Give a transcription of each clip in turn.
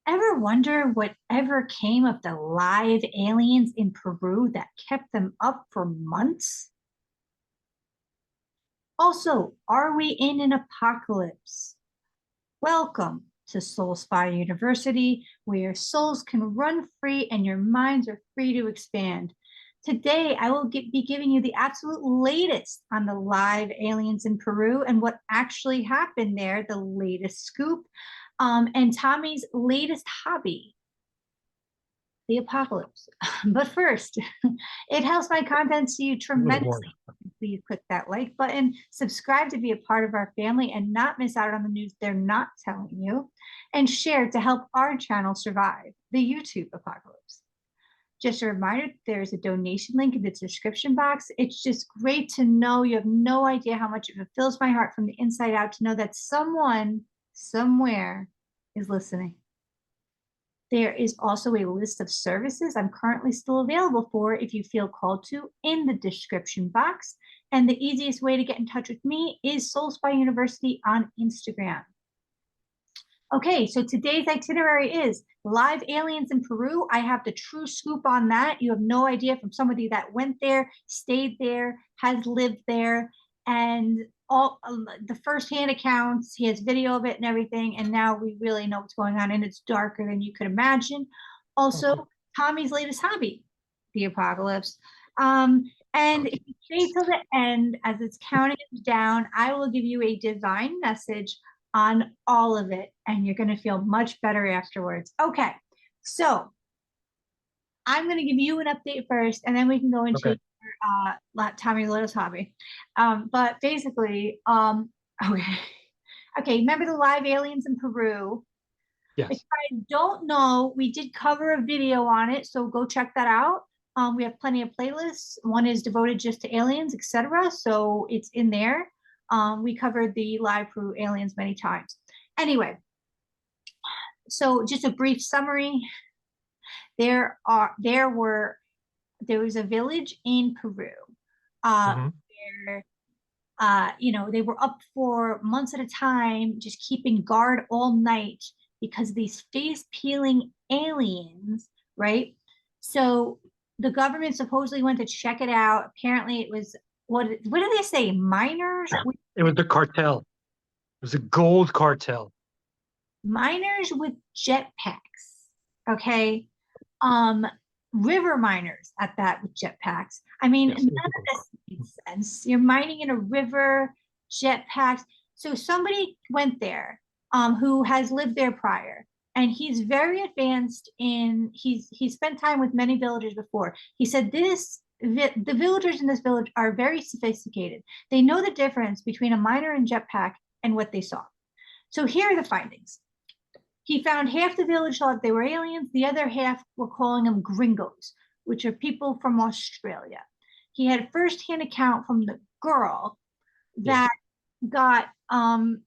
Ever wonder whatever came of the live aliens in Peru that kept them up for months? Also, are we in an apocalypse? Welcome to Soul Spy University, where your souls can run free and your minds are free to expand. Today, I will be giving you the absolute latest on the live aliens in Peru and what actually happened there, the latest scoop, and Tommy's latest hobby, the apocalypse. But first, it helps my content see you tremendously. Please click that like button, subscribe to be a part of our family and not miss out on the news they're not telling you, and share to help our channel survive the YouTube apocalypse. Just a reminder, there's a donation link in the description box. It's just great to know. You have no idea how much it fills my heart from the inside out to know that someone somewhere is listening. There is also a list of services I'm currently still available for if you feel called to in the description box. And the easiest way to get in touch with me is Soul Spy University on Instagram. Okay, so today's itinerary is live aliens in Peru. I have the true scoop on that. You have no idea from somebody that went there, stayed there, has lived there, and all the firsthand accounts. He has video of it and everything, and now we really know what's going on, and it's darker than you could imagine. Also, Tommy's latest hobby, the apocalypse. And if you stay till the end, as it's counting down, I will give you a divine message on all of it, and you're going to feel much better afterwards. Okay, so I'm going to give you an update first, and then we can go into Tommy's latest hobby. But basically, okay, remember the live aliens in Peru? Yes. If I don't know, we did cover a video on it, so go check that out. We have plenty of playlists. One is devoted just to aliens, etc. So it's in there. We covered the live Peru aliens many times. Anyway, so just a brief summary. There was a village in Peru where they were up for months at a time, just keeping guard all night because of these face peeling aliens, right? So the government supposedly went to check it out. Apparently it was, what did they say? Miners? It was the cartel. It was a gold cartel. Miners with jetpacks. Okay. River miners at that with jetpacks. I mean, yes, none of this makes sense. You're mining in a river, jetpacks. So somebody went there who has lived there prior, and he's very advanced in, he's spent time with many villagers before. He said the villagers in this village are very sophisticated. They know the difference between a miner and jetpack and what they saw. So here are the findings. He found half the village thought they were aliens. The other half were calling them gringos, which are people from Australia. He had a firsthand account from the girl that got, oh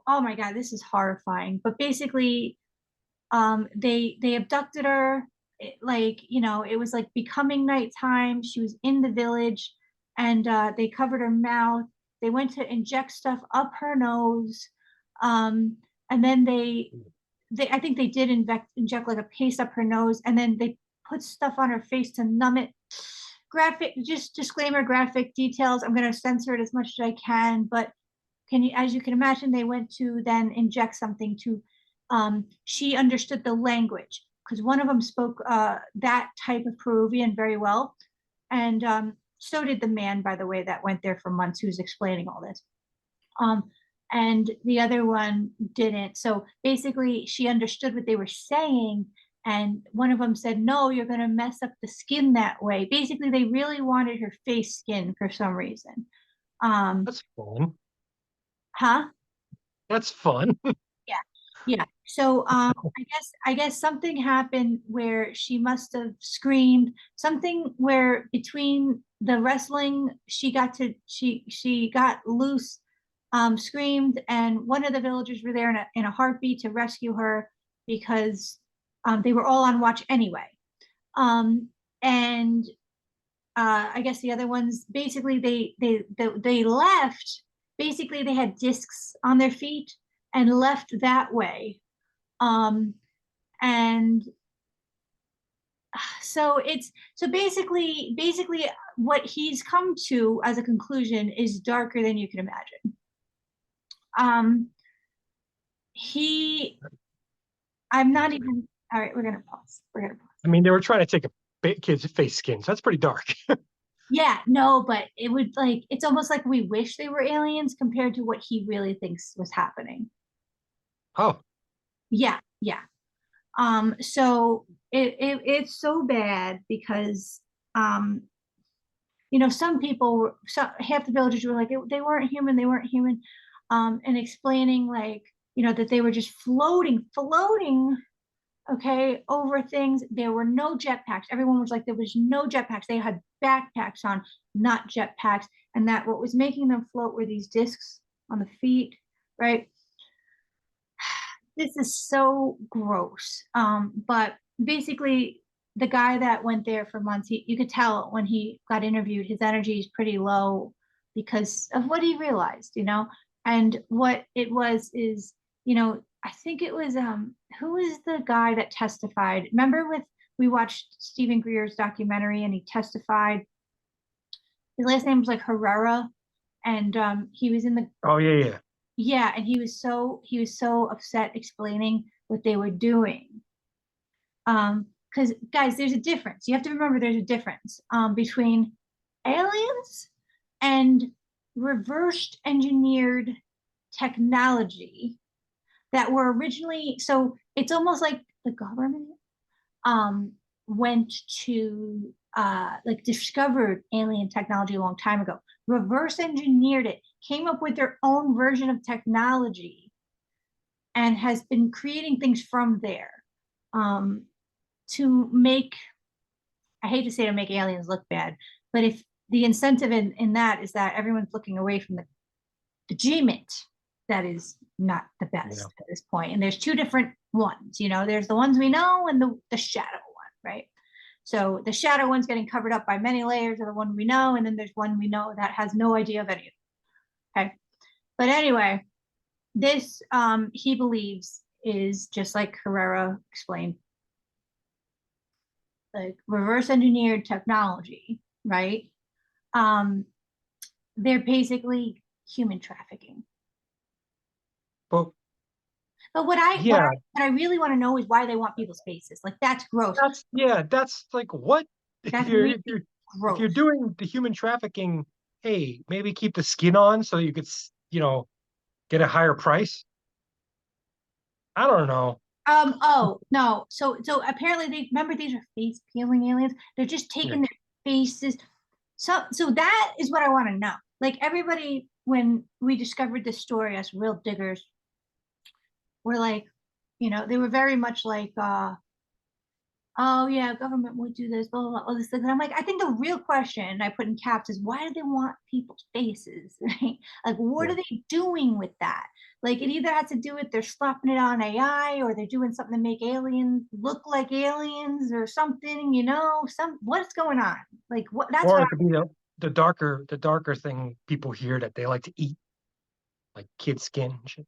my God, this is horrifying. But basically, they abducted her. It was like becoming nighttime. She was in the village, and they covered her mouth. They went to inject stuff up her nose, and then I think they did inject like a paste up her nose, and then they put stuff on her face to numb it. Graphic, just disclaimer, graphic details. I'm going to censor it as much as I can, but as you can imagine, they went to then inject something to, she understood the language because one of them spoke that type of Peruvian very well. And so did the man, by the way, that went there for months, who was explaining all this. And the other one didn't. So basically, she understood what they were saying. And one of them said, no, you're going to mess up the skin that way. Basically, they really wanted her face skin for some reason. That's fun. Huh? That's fun. Yeah. Yeah. So I guess something happened where she must have screamed, something where between the wrestling, she got loose, screamed, and one of the villagers were there in a heartbeat to rescue her because they were all on watch anyway. And I guess the other ones, basically they left. Basically, they had discs on their feet and left that way. And so it's so basically what he's come to as a conclusion is darker than you can imagine. Um, he, I'm not even, all right, we're gonna pause. We're gonna pause. I mean, they were trying to take a kid's face skin, so that's pretty dark. Yeah, no, but it would like it's almost like we wish they were aliens compared to what he really thinks was happening. Oh, Yeah, yeah. So it's so bad because um some people half the villagers were like they weren't human, they weren't human, and explaining like that they were just floating, okay, over things. There were no jetpacks. Everyone was like there was no jetpacks. They had backpacks on, not jetpacks, and that what was making them float were these discs on the feet, right? This is so gross. But basically, the guy that went there for months, you could tell when he got interviewed, his energy is pretty low because of what he realized. And what it was is, I think it was who was the guy that testified? Remember we watched Stephen Greer's documentary and he testified. His last name was like Herrera, and he was in the oh yeah, yeah. yeah, and he was so upset explaining what they were doing. Because guys, there's a difference. You have to remember there's a difference between aliens and reversed engineered technology that were originally so it's almost like the government um went to like discovered alien technology a long time ago, reverse engineered it, came up with their own version of technology, and has been creating things from there um, to make, I hate to say to make aliens look bad, but if the incentive in that is that everyone's looking away from the G-Mint, that is not the best Yeah. at this point. And there's two different ones, there's the ones we know and the shadow one, right? So the shadow one's getting covered up by many layers of the one we know, and then there's one we know that has no idea of any of it. Okay. But anyway, this he believes is just like Herrera explained, like reverse engineered technology, right? Um, they're basically human trafficking. Well, But what I what yeah, I, what I really want to know is why they want people's faces. Like that's gross. that's like what if That's you're really if you're if you're gross. doing the human trafficking, hey, maybe keep the skin on so you could get a higher price. I don't know. Oh no. So apparently they remember these are face peeling aliens. They're just Yeah. taking their faces. So that is what I want to know. Like everybody, when we discovered this story as real diggers, were like, they were very much like, oh yeah, government would do this, blah blah blah, all this thing. And I'm like, I think the real question I put in caps is why do they want people's faces, right? Like, what Yeah. are they doing with that? Like, it either has to do with they're slapping it on AI or they're doing something to make aliens look like aliens or something, what's going on? Like, what? That's Or what it could be the darker thing people hear that they like to eat, like kid skin and shit.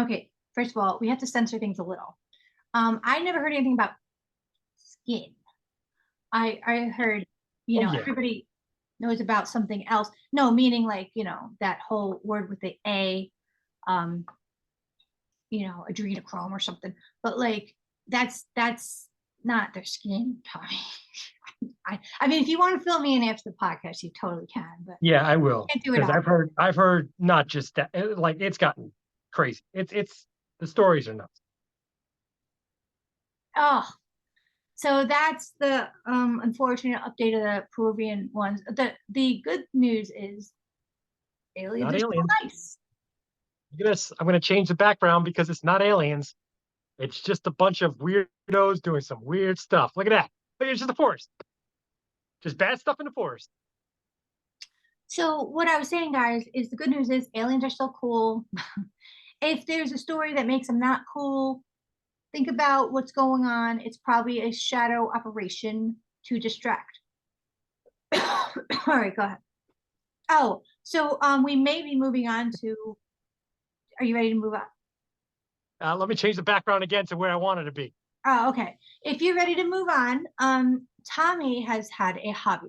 okay. First of all, we have to censor things a little. I never heard anything about skin. I heard, Oh yeah. everybody knows about something else. No, meaning like, that whole word with the A, um, adrenochrome or something. But like that's not their skin, Tommy. I mean, if you want to fill me in after the podcast, you totally can, but Yeah, I will. can't do it Because all. I've heard not just that like it's gotten crazy. It's the stories are nuts. Oh, so that's the unfortunate update of the Peruvian ones. The good news is aliens Not are still aliens. nice. Look at this. I'm gonna change the background because it's not aliens. It's just a bunch of weirdos doing some weird stuff. Look at that. Look, it's just the forest. Just bad stuff in the forest. So what I was saying, guys, is the good news is aliens are still cool. If there's a story that makes them not cool, think about what's going on. It's probably a shadow operation to distract. All right, go ahead. Oh, so we may be moving on to. Are you ready to move on? Let me change the background again to where I wanted to be. Oh, okay. If you're ready to move on, Tommy has had a hobby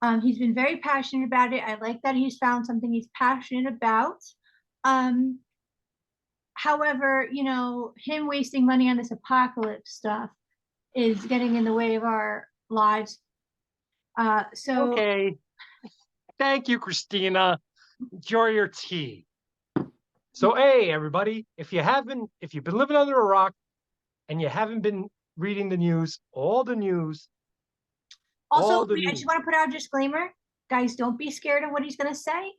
lately. He's been very passionate about it. I like that he's found something he's passionate about. Um, However, him wasting money on this apocalypse stuff is getting in the way of our lives. So Okay. Thank you, Christina. Enjoy your tea. So, hey, everybody, if you've been living under a rock and you haven't been reading the news, also, all the I just news. want to put out a disclaimer, guys. Don't be scared of what he's going to say,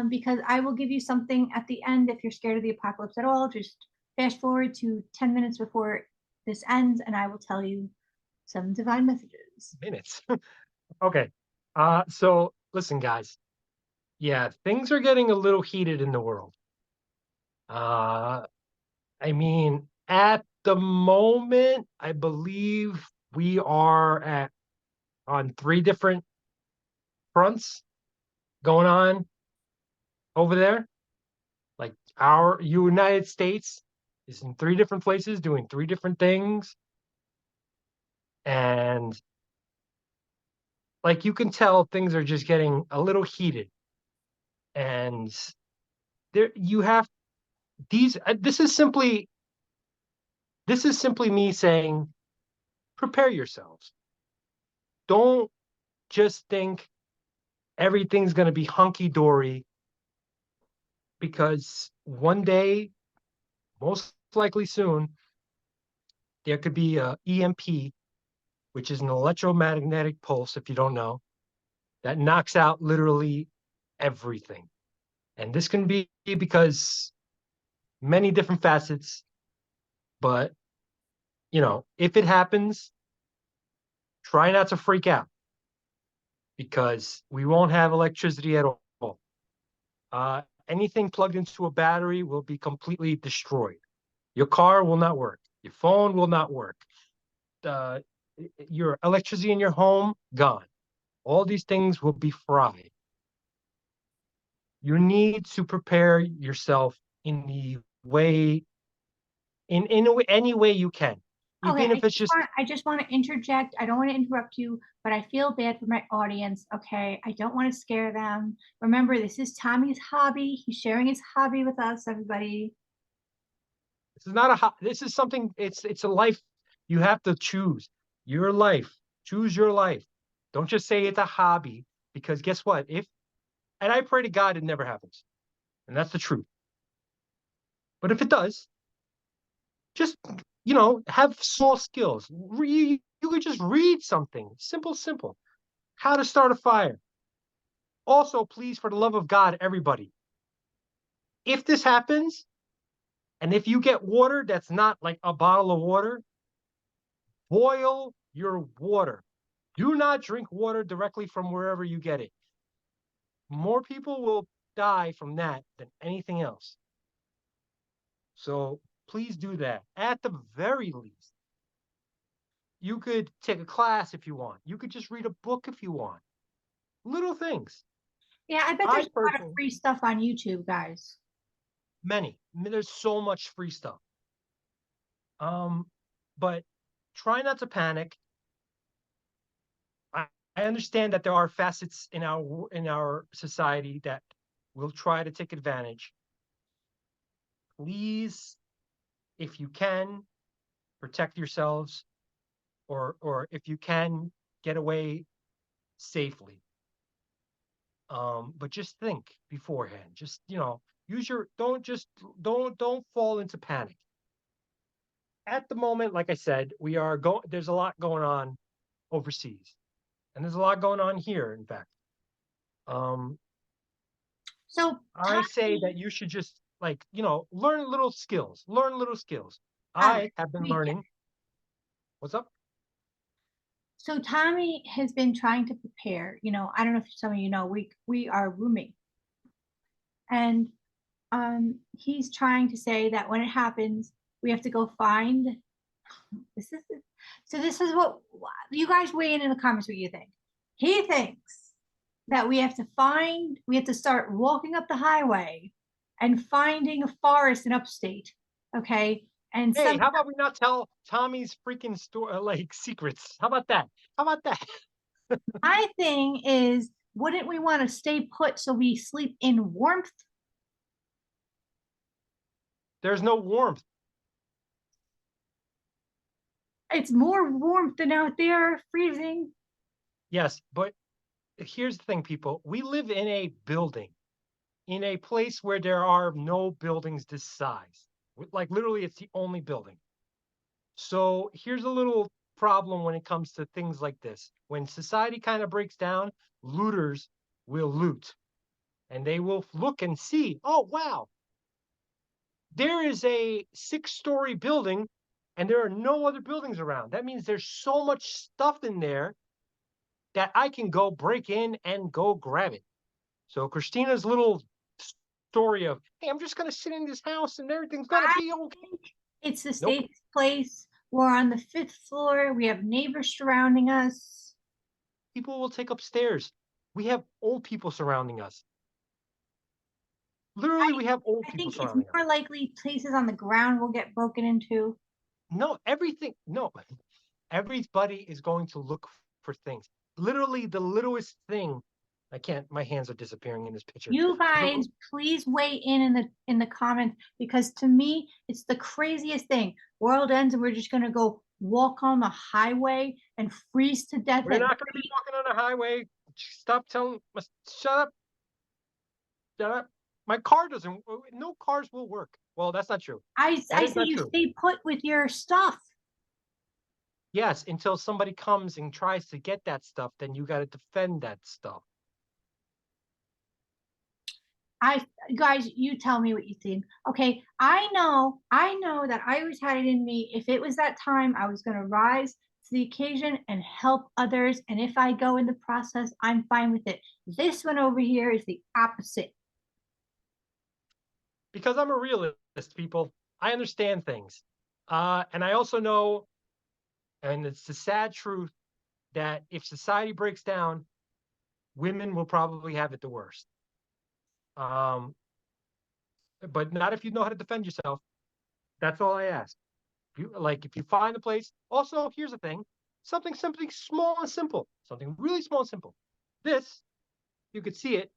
because I will give you something at the end if you're scared of the apocalypse at all. Just fast forward to 10 minutes before this ends, and I will tell you some divine messages. Minutes. Okay. So listen, guys. Yeah, things are getting a little heated in the world. Uh, I mean, at the moment, I believe we are on three different fronts going on over there. Like our United States is in three different places doing three different things. And like you can tell things are just getting a little heated. And there you have these this is simply me saying prepare yourselves. Don't just think everything's going to be hunky dory because one day, most likely soon, there could be a EMP, which is an electromagnetic pulse, if you don't know, that knocks out literally everything. And this can be because many different facets, but if it happens, try not to freak out because we won't have electricity at all. Anything plugged into a battery will be completely destroyed. Your car will not work. Your phone will not work. Uh, your electricity in your home, gone. All these things will be fried. You need to prepare yourself in the way, any way you can, Okay, even if it's just. I just want to interject. I don't want to interrupt you, but I feel bad for my audience. Okay, I don't want to scare them. Remember, this is Tommy's hobby. He's sharing his hobby with us, everybody. This is not this is something. It's a life. You have to choose your life. Choose your life. Don't just say it's a hobby because guess what? If and I pray to God it never happens, and that's the truth. But if it does, just have small skills. You could just read something simple. How to start a fire. Also, please, for the love of God, everybody, if this happens, and if you get water that's not like a bottle of water, boil your water. Do not drink water directly from wherever you get it. More people will die from that than anything else. So please do that. At the very least, you could take a class if you want. You could just read a book if you want. Little things. Yeah, I bet there's I a lot of personally, free stuff on YouTube, guys. many. I mean, there's so much free stuff. Um, but try not to panic. I, I understand that there are facets in our society that will try to take advantage. Please, if you can, protect yourselves, or if you can, get away safely. But just think beforehand. Just use your don't fall into panic. At the moment, like I said, we are going. There's a lot going on overseas, and there's a lot going on here. In fact, um, So, I say Tommy, that you should just learn little skills. Learn little skills. all right, I have been we get learning. What's up? So Tommy has been trying to prepare. I don't know if some of you know, we are roommates, and he's trying to say that when it happens, we have to go find. This is so. This is what you guys weigh in the comments. What you think? He thinks that we have to start walking up the highway and finding a forest in upstate. Okay. And Hey, some how about we not tell Tommy's freaking store like secrets? How about that? How about that? my thing is, wouldn't we want to stay put so we sleep in warmth? There's no warmth. It's more warmth than out there freezing. Yes, but here's the thing, people. We live in a building, in a place where there are no buildings this size. Like literally, it's the only building. So here's a little problem when it comes to things like this. When society kind of breaks down, looters will loot and they will look and see, oh, wow, there is a 6-story building and there are no other buildings around. That means there's so much stuff in there that I can go break in and go grab it. So Christina's little story of, hey, I'm just going to sit in this house and everything's going to I be okay. think it's the Nope. safest place. We're on the 5th floor. We have neighbors surrounding us. People will take upstairs. We have old people surrounding us. Literally, we have old I people think it's surrounding us. more likely places on the ground will get broken into. No, everything, no, everybody is going to look for things. Literally, the littlest thing. I can't, my hands are disappearing in this picture. You guys, please weigh in the comments because to me, it's the craziest thing. World ends and we're just gonna go walk on the highway and freeze to death We're at not going to be walking on a highway. Stop telling, shut up, shut up. My car doesn't, no cars will work. Well, that's not true. That I is say not you true. stay put with your stuff. Yes, until somebody comes and tries to get that stuff, then you got to defend that stuff. I guys, you tell me what you think. Okay, I know that I always had it in me. If it was that time, I was gonna rise to the occasion and help others. And if I go in the process, I'm fine with it. This one over here is the opposite. Because I'm a realist, people. I understand things. And I also know, and it's the sad truth, that if society breaks down, women will probably have it the worst. Um, but not if you know how to defend yourself. That's all I ask. If you find a place. Also, here's the thing: something simply small and simple, something really small and simple. This, you could see it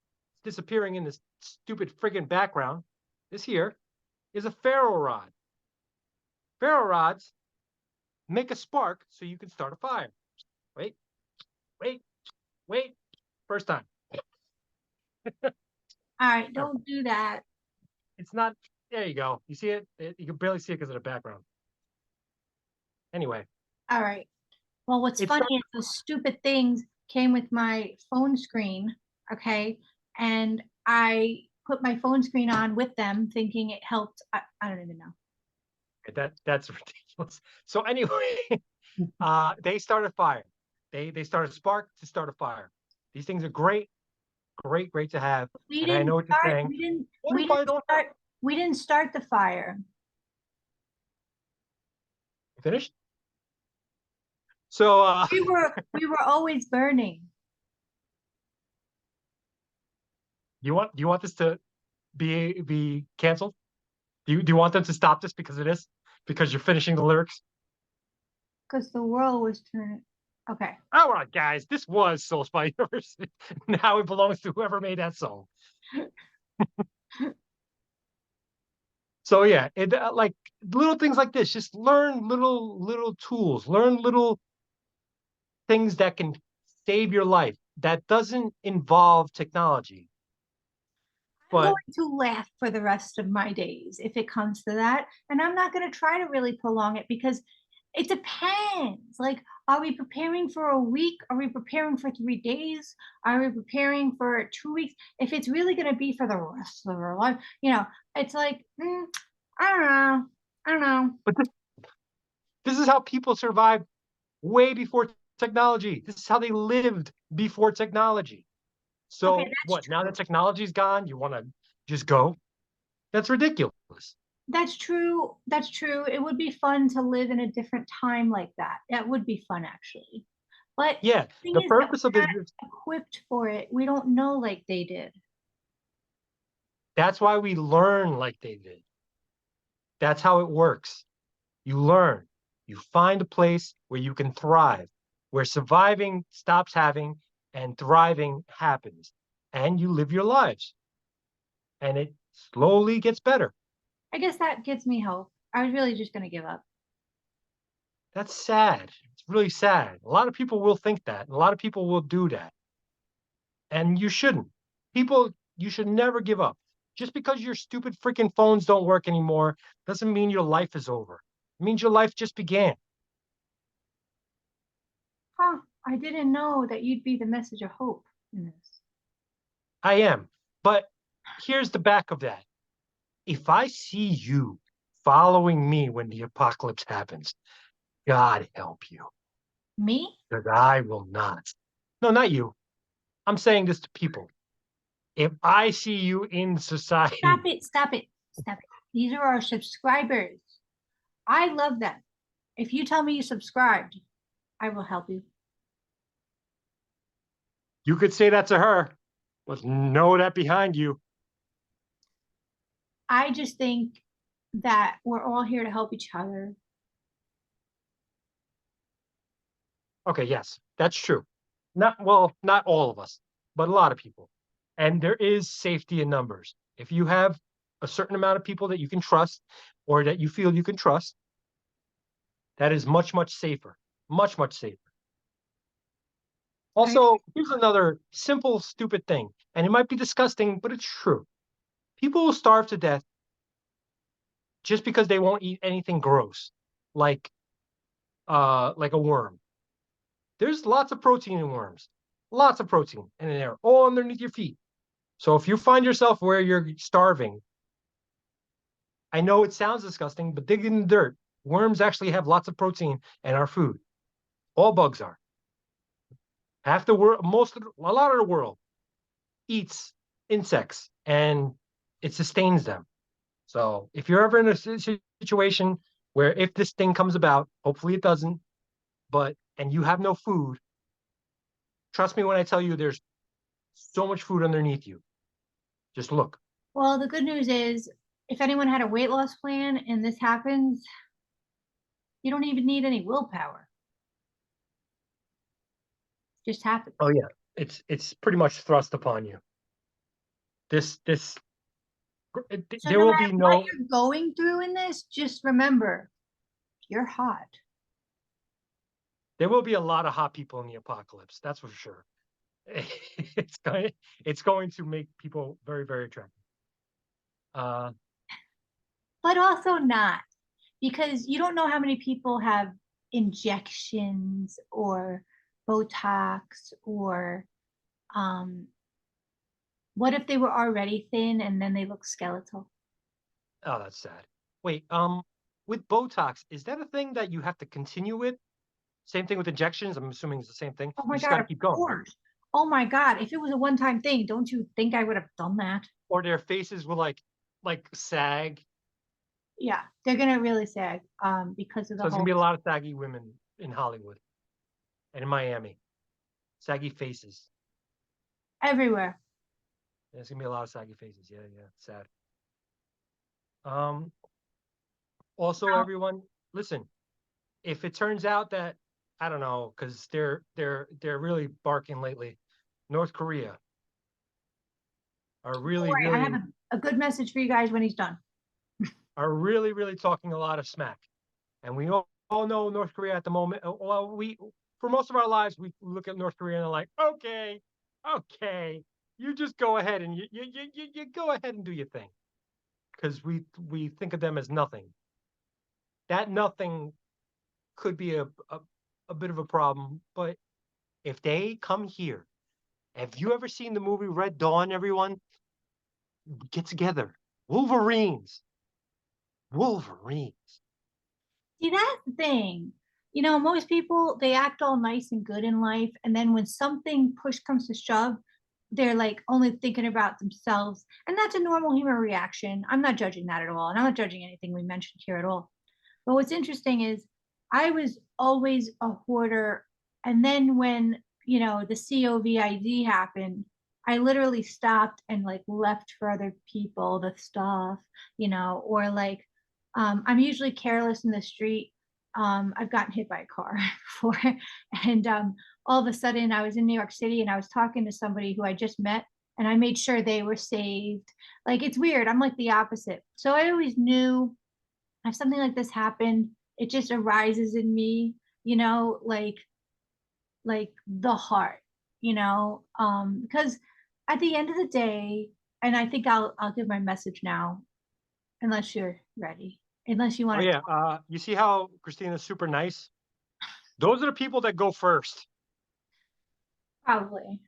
disappearing in this stupid friggin' background. This here is a ferro rod. Ferro rods make a spark so you can start a fire. Wait, wait, wait. First time. All right, don't do that. It's not. There you go. You see it? You can barely see it because of the background. Anyway, All right. Well, what's it's funny not. is those stupid things came with my phone screen, okay? And I put my phone screen on with them thinking it helped. I don't even know. That's ridiculous. So anyway, they started fire. They started spark to start a fire. These things are great, great, great to have. We And I didn't know what you're start, saying. What if I don't we didn't start the fire. finish? So We were always burning. do you want this to be canceled? Do you want them to stop this because it is? Because you're finishing the lyrics? Because the world was turning. Okay. All right, guys, this was Soul Spy University. Now it belongs to whoever made that song. So yeah, it like little things like this. Just learn little tools. Learn little things that can save your life. That doesn't involve technology. I'm going But to laugh for the rest of my days if it comes to that. And I'm not going to try to really prolong it because it depends. Like, are we preparing for a week? Are we preparing for 3 days? Are we preparing for 2 weeks? If it's really going to be for the rest of our life, it's like, I don't know. I don't know. but this is how people survived way before technology. This is how they lived before technology. Okay, So that's what? Now true. that technology's gone, you want to just go? That's ridiculous. That's true. That's true. It would be fun to live in a different time like that. That would be fun, actually. But Yeah, the thing the is that purpose of we're it not is equipped for it. We don't know like they did. That's why we learn like they did. That's how it works. You learn. You find a place where you can thrive, where surviving stops having and thriving happens. And you live your lives. And it slowly gets better. I guess that gives me hope. I was really just going to give up. That's sad. It's really sad. A lot of people will think that. A lot of people will do that. And you shouldn't. People, you should never give up. Just because your stupid freaking phones don't work anymore doesn't mean your life is over. It means your life just began. Huh, I didn't know that you'd be the message of hope in this. I am. But here's the back of that. If I see you following me when the apocalypse happens, God help you, Me? because I will not. No, not you. I'm saying this to people. If I see you in Stop society, it, stop it, stop it. These are our subscribers. I love them. If you tell me you subscribed, I will help you. you could say that to her with know that behind you. I just think that we're all here to help each other. Okay, yes, that's true. Not well, not all of us, but a lot of people. And there is safety in numbers. If you have a certain amount of people that you can trust or that you feel you can trust, that is much, much safer. Much, much safer. I, Also, here's another simple, stupid thing, and it might be disgusting, but it's true. People will starve to death just because they won't eat anything gross, like a worm. There's lots of protein in worms, lots of protein, and they're all underneath your feet. So if you find yourself where you're starving, I know it sounds disgusting, but dig in the dirt. Worms actually have lots of protein in our food. All bugs are. Half the world, a lot of the world eats insects, and it sustains them. So if you're ever in a situation where if this thing comes about, hopefully it doesn't, but and you have no food, trust me when I tell you there's so much food underneath you. Just look. well, the good news is if anyone had a weight loss plan and this happens, you don't even need any willpower. It just happens. Oh yeah, it's pretty much thrust upon you. This So there no will matter be what no you're going through in this, just remember you're hot. there will be a lot of hot people in the apocalypse. That's for sure. It's going it's going to make people very, very attractive. Uh, But also not, because you don't know how many people have injections or Botox or um, what if they were already thin and then they look skeletal? oh, that's sad. Wait, with Botox, is that a thing that you have to continue with? Same thing with injections. I'm assuming it's the same thing. Oh You my just got God, to of keep going, right? course. Oh my God, if it was a one-time thing, don't you think I would have done that? Or their faces will like sag. Yeah, they're gonna really sag because of So the there's gonna whole be a lot of saggy women in Hollywood and in Miami. Saggy faces. everywhere. There's gonna be a lot of saggy faces. Yeah, yeah, sad. Um, also, Now, everyone, listen. If it turns out that I don't know, because they're really barking lately. North Korea are don't really, worry, I have really a good message for you guys when he's done. really talking a lot of smack. And we all know North Korea at the moment. Well, we for most of our lives we look at North Korea and are like, okay, okay, you just go ahead and you go ahead and do your thing, because we think of them as nothing. That nothing could be a bit of a problem, but if they come here, have you ever seen the movie Red Dawn? Everyone, get together. Wolverines, Wolverines. See, that's the thing. You know, most people they act all nice and good in life, and then when something push comes to shove, they're like only thinking about themselves, and that's a normal human reaction. I'm not judging that at all, and I'm not judging anything we mentioned here at all. But what's interesting is I was always a hoarder, and then when the COVID happened, I literally stopped and like left for other people the stuff, or like I'm usually careless in the street. I've gotten hit by a car before, and all of a sudden I was in New York City and I was talking to somebody who I just met, and I made sure they were saved. Like it's weird. I'm like the opposite. So I always knew if something like this happened, it just arises in me, like the heart, because at the end of the day, and I think I'll give my message now, unless you're ready, unless you Oh want to yeah. You see how Christina's super nice? Those are the people that go first. probably,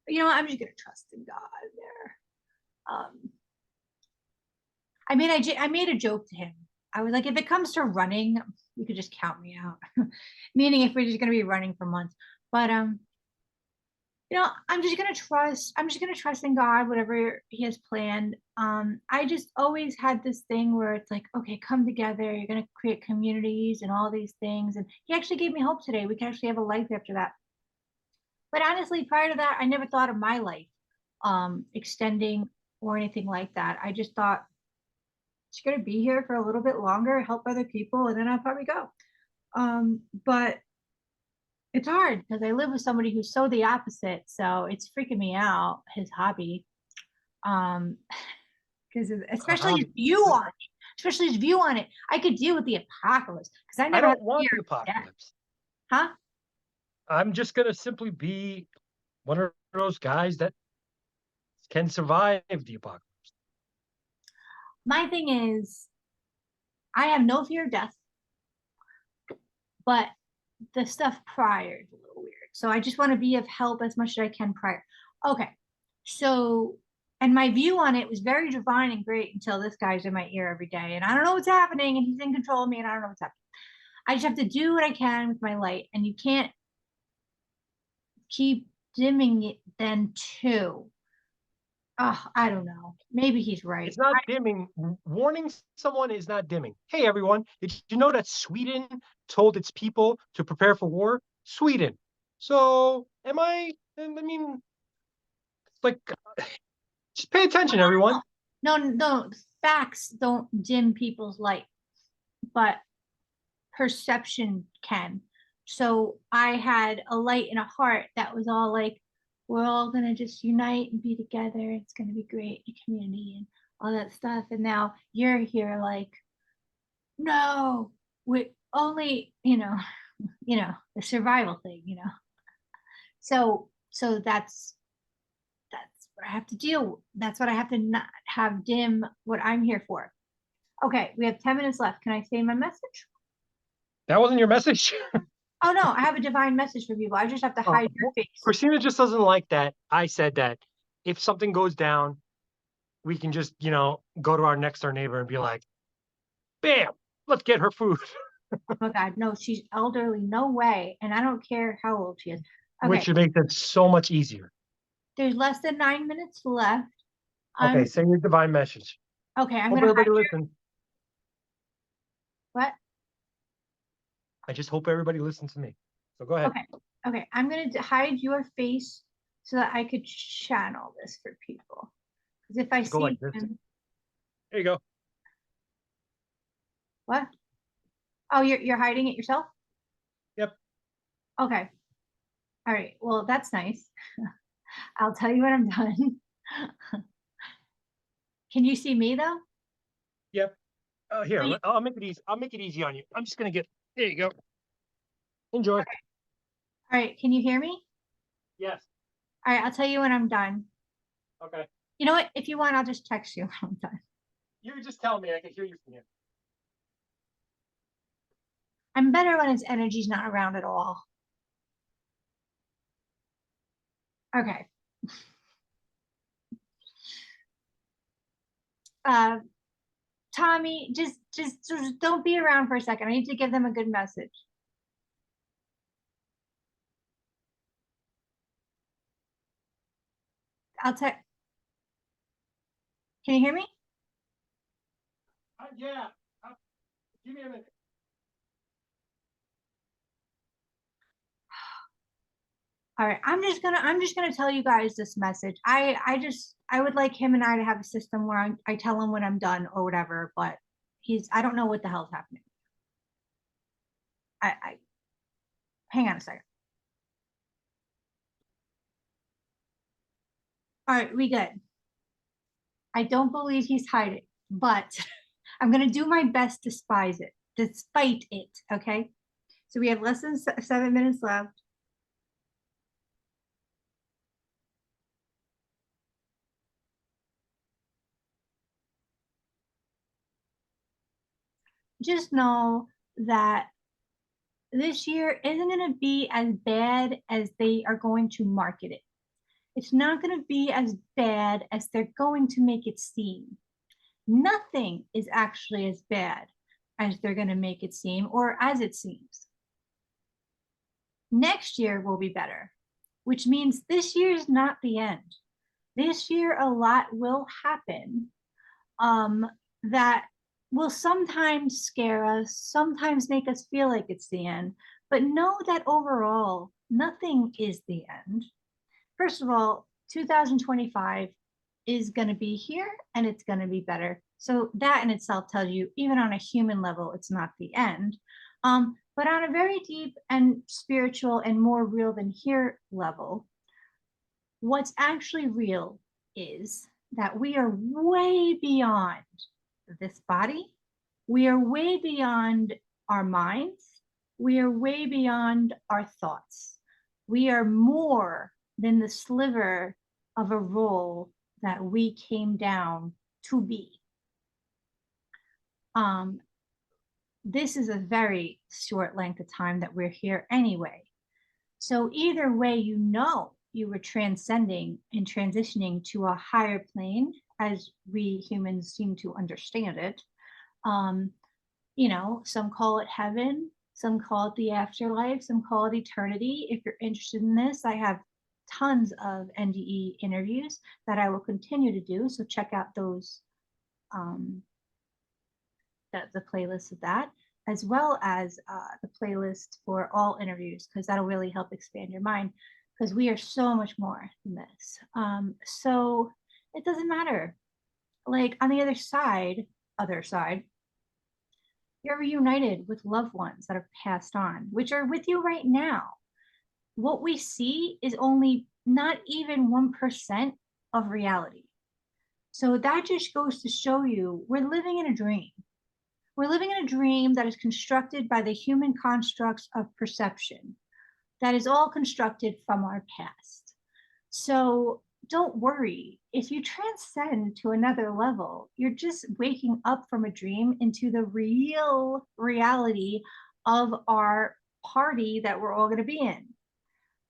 I'm just gonna trust in God there. I made a joke to him. I was like, if it comes to running, you could just count me out. Meaning if we're just gonna be running for months. But I'm just gonna trust in God, whatever He has planned. I just always had this thing where it's like, okay, come together, you're gonna create communities and all these things. And He actually gave me hope today. We can actually have a life after that. But honestly, prior to that, I never thought of my life extending or anything like that. I just thought just gonna be here for a little bit longer, help other people, and then I'll probably go. But it's hard because I live with somebody who's so the opposite, so it's freaking me out, his hobby. Um, because especially his Um, view on it, especially his view on it. I could deal with the apocalypse because I I never had don't to want fear the of death. apocalypse. Huh? I'm just gonna simply be one of those guys that can survive the apocalypse. My thing is, I have no fear of death, but the stuff prior is a little weird. So I just want to be of help as much as I can prior. Okay. So, and my view on it was very divine and great until this guy's in my ear every day. And I don't know what's happening. And he's in control of me. And I don't know what's happening. I just have to do what I can with my light. And you can't keep dimming it then too. Oh, I don't know. Maybe he's right. It's not dimming. Warning someone is not dimming. Hey, everyone, did you know that Sweden told its people to prepare for war? Sweden. So, I mean, it's like, just pay attention, everyone. No, no, facts don't dim people's light, but perception can. So I had a light and a heart that was all like, we're all gonna just unite and be together. It's gonna be great, a community and all that stuff. And now you're here like, no, we only, the survival thing. So that's what I have to deal with. That's what I have to not have dim what I'm here for. Okay, we have 10 minutes left. Can I say my message? That wasn't your message. Oh no, I have a divine message for people. I just have to hide your face. Christina just doesn't like that. I said that if something goes down, we can just, go to our next door neighbor and be like, bam, let's get her food. Oh my God, no, she's elderly. No way. And I don't care how old she is. Okay, Which makes it so much easier. there's less than 9 minutes left. Okay, I'm say your divine message. okay. I'm Hope gonna hide everybody your listens. what? I just hope everybody listens to me. So go ahead. Okay, okay. I'm gonna hide your face so that I could channel this for people. Because if I Just go like see this. them, There you go. what? Oh, you're hiding it yourself? Yep. Okay. All right. Well, that's nice. I'll tell you when I'm done. Can you see me though? Yep. Here, Oh, I'll make it easy. I'll make it easy on you. I'm just gonna get. There you go. Enjoy. all right. Can you hear me? Yes. All right. I'll tell you when I'm done. Okay. You know what? If you want, I'll just text you when I'm done. You just tell me. I can hear you from here. I'm better when its energy's not around at all. Okay. Uh, Tommy, just don't be around for a second. I need to give them a good message. I'll text. Can you hear me? Yeah. Give me a minute. All right, I'm just gonna tell you guys this message. I would like him and I to have a system where I tell him when I'm done or whatever, but I don't know what the hell's happening. I hang on a second. All right, we good. I don't believe he's hiding, but I'm gonna do my best to despite it. Okay. So we have less than 7 minutes left. Just know that this year isn't going to be as bad as they are going to market it. It's not going to be as bad as they're going to make it seem. Nothing is actually as bad as they're going to make it seem or as it seems. Next year will be better, which means this year is not the end. This year, a lot will happen um, that will sometimes scare us, sometimes make us feel like it's the end, but know that overall, nothing is the end. First of all, 2025 is going to be here and it's going to be better. So that in itself tells you, even on a human level, it's not the end. But on a very deep and spiritual and more real than here level, what's actually real is that we are way beyond this body. We are way beyond our minds. We are way beyond our thoughts. We are more than the sliver of a role that we came down to be. This is a very short length of time that we're here anyway. So either way, you know you were transcending and transitioning to a higher plane as we humans seem to understand it. Um, some call it heaven, some call it the afterlife, some call it eternity. If you're interested in this, I have tons of NDE interviews that I will continue to do. So check out those, the playlist of that, as well as the playlist for all interviews, because that'll really help expand your mind, because we are so much more than this. So it doesn't matter. Like on the other side, you're reunited with loved ones that have passed on, which are with you right now. What we see is only not even 1% of reality. So that just goes to show you we're living in a dream. We're living in a dream that is constructed by the human constructs of perception, that is all constructed from our past. So don't worry. If you transcend to another level, you're just waking up from a dream into the real reality of our party that we're all going to be in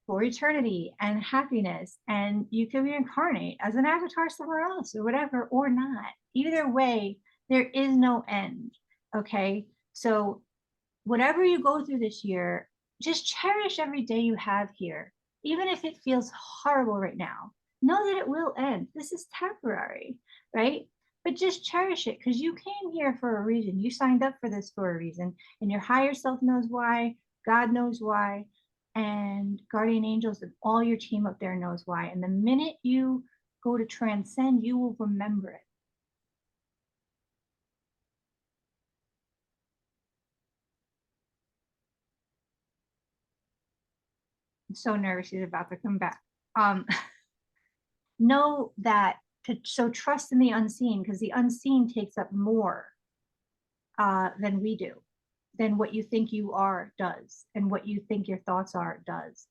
for eternity and happiness. And you can reincarnate as an avatar somewhere else or whatever, or not. Either way, there is no end. Okay. So, whatever you go through this year, just cherish every day you have here, even if it feels horrible right now. Know that it will end. This is temporary, right? But just cherish it because you came here for a reason. You signed up for this for a reason, and your higher self knows why, God knows why, and guardian angels and all your team up there knows why. And the minute you go to transcend, you will remember it. I'm so nervous he's about to come back. Um, know that so trust in the unseen, because the unseen takes up more than we do, than what you think you are does, and what you think your thoughts are does.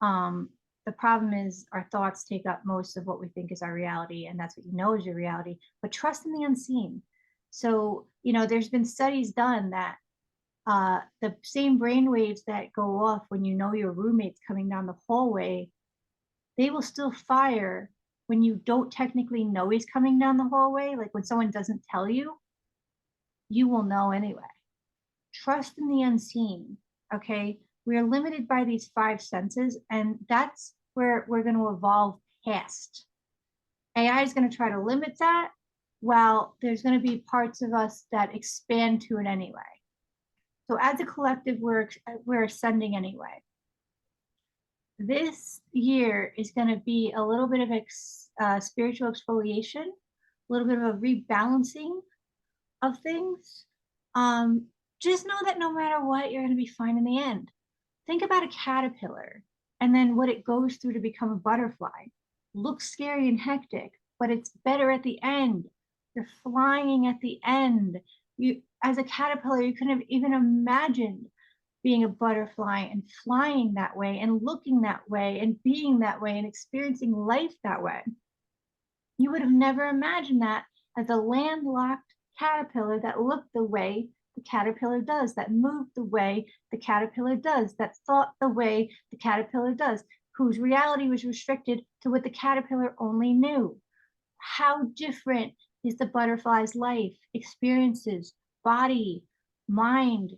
Um, the problem is our thoughts take up most of what we think is our reality, and that's what you know is your reality. But trust in the unseen. So there's been studies done that the same brain waves that go off when you know your roommate's coming down the hallway, they will still fire when you don't technically know he's coming down the hallway. Like when someone doesn't tell you, you will know anyway. Trust in the unseen. Okay. We are limited by these five senses, and that's where we're going to evolve past. AI is going to try to limit that, while there's going to be parts of us that expand to it anyway. So as a collective, we're ascending anyway. This year is going to be a little bit of spiritual exfoliation, a little bit of a rebalancing of things. Um, just know that no matter what, you're going to be fine in the end. Think about a caterpillar and then what it goes through to become a butterfly. Looks scary and hectic, but it's better at the end. You're flying at the end. You, as a caterpillar, you couldn't have even imagined being a butterfly and flying that way and looking that way and being that way and experiencing life that way. You would have never imagined that as a landlocked caterpillar that looked the way the caterpillar does, that moved the way the caterpillar does, that thought the way the caterpillar does, whose reality was restricted to what the caterpillar only knew. How different is the butterfly's life, experiences, body, mind,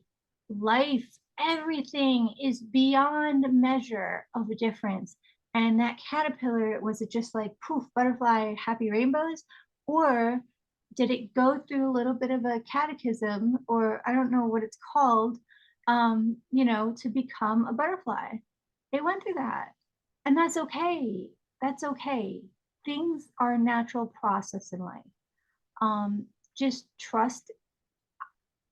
life? Everything is beyond measure of a difference. And that caterpillar, was it just like poof, butterfly, happy rainbows? Or did it go through a little bit of a catechism, or I don't know what it's called, to become a butterfly? It went through that. And that's okay. That's okay. Things are a natural process in life. Um, just trust,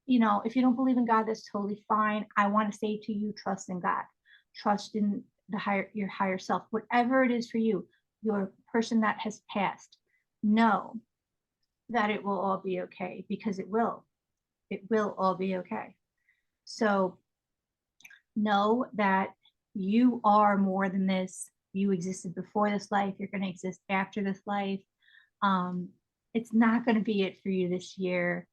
if you don't believe in God, that's totally fine. I want to say to you, trust in God. Trust in your higher self, whatever it is for you, your person that has passed. Know that it will all be okay, because it will. It will all be okay. So know that you are more than this. You existed before this life. You're going to exist after this life. Um, it's not going to be it for you this year.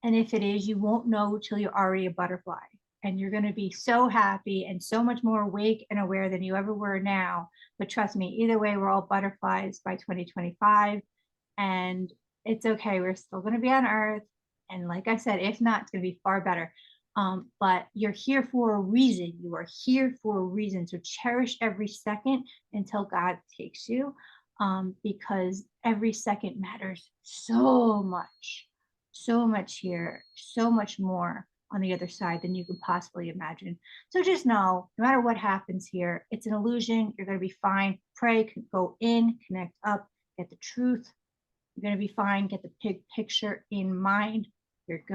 And if it is, you won't know till you're already a butterfly. And you're going to be so happy and so much more awake and aware than you ever were now. But trust me, either way, we're all butterflies by 2025. And it's okay. We're still going to be on Earth. And like I said, if not, it's going to be far better. But you're here for a reason. You are here for a reason. So cherish every second until God takes you, because every second matters so much here, so much more on the other side than you can possibly imagine. So just know, no matter what happens here, it's an illusion. You're going to be fine. Pray, go in, connect up, get the truth. You're going to be fine. Get the big picture in mind. You're good.